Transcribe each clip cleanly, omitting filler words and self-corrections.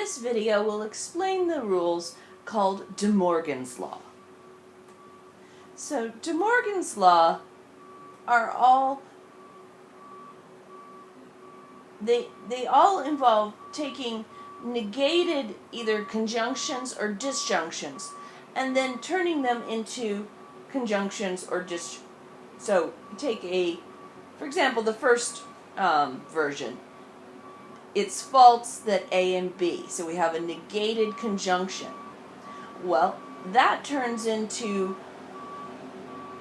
this video will explain the rules called De Morgan's Law. So De Morgan's Law are all, they all involve taking negated either conjunctions or disjunctions and then turning them into conjunctions or disjunctions. So take for example, the first version. It's false that A and B. So we have a negated conjunction. Well, that turns into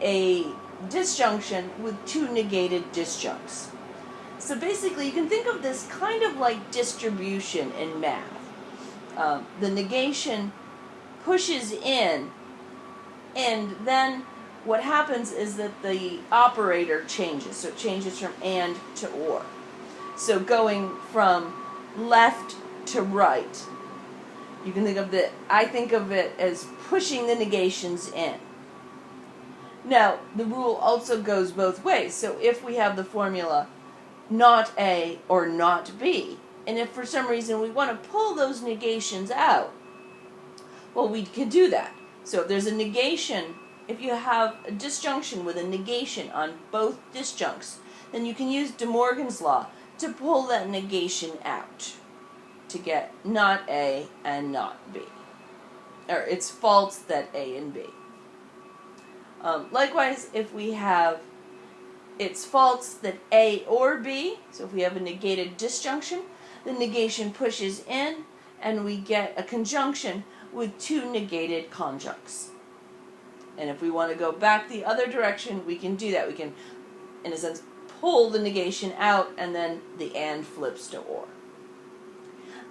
a disjunction with two negated disjuncts. So basically, you can think of this kind of like distribution in math. The negation pushes in, and then what happens is that the operator changes. So it changes from and to or. So going from left to right, you can think of I think of it as pushing the negations in. Now, the rule also goes both ways. So if we have the formula not A or not B, and if for some reason we want to pull those negations out, well, we can do that. So if there's a negation, if you have a disjunction with a negation on both disjuncts, then you can use De Morgan's Law to pull that negation out to get not A and not B. Or it's false that A and B. Likewise, if we have it's false that A or B, so if we have a negated disjunction, the negation pushes in and we get a conjunction with two negated conjuncts. And if we want to go back the other direction, we can do that. We can, in a sense, pull the negation out and then the and flips to or.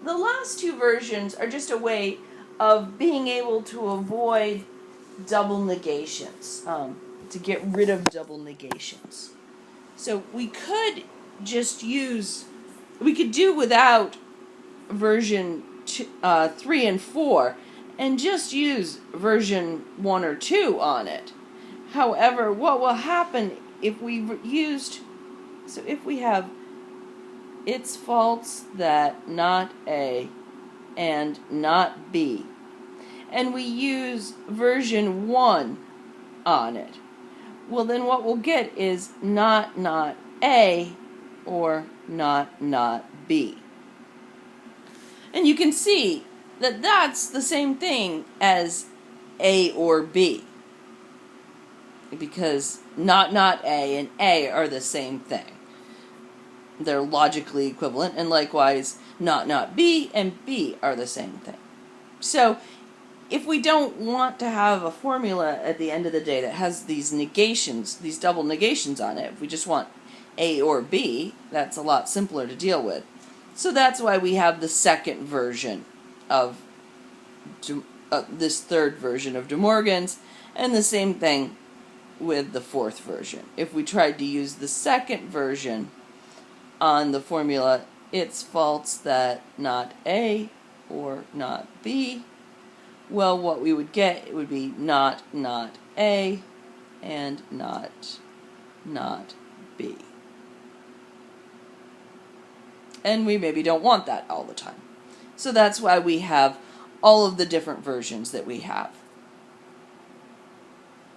The last two versions are just a way of being able to avoid double negations, to get rid of double negations. So we could just we could do without version 3 and 4 and just use version 1 or 2 on it. However, what will happen if we so if we have it's false that not A and not B, and we use version 1 on it, well then what we'll get is not A or not B. And you can see that that's the same thing as A or B, because not A and A are the same thing. They're logically equivalent, and likewise not B and B are the same thing. So if we don't want to have a formula at the end of the day that has these negations, these double negations on it, if we just want A or B, that's a lot simpler to deal with. So that's why we have the second version of this third version of De Morgan's, and the same thing with the fourth version. If we tried to use the second version on the formula, it's false that not A or not B, well, what we would get, it would be not A and not B. And we maybe don't want that all the time. So that's why we have all of the different versions that we have.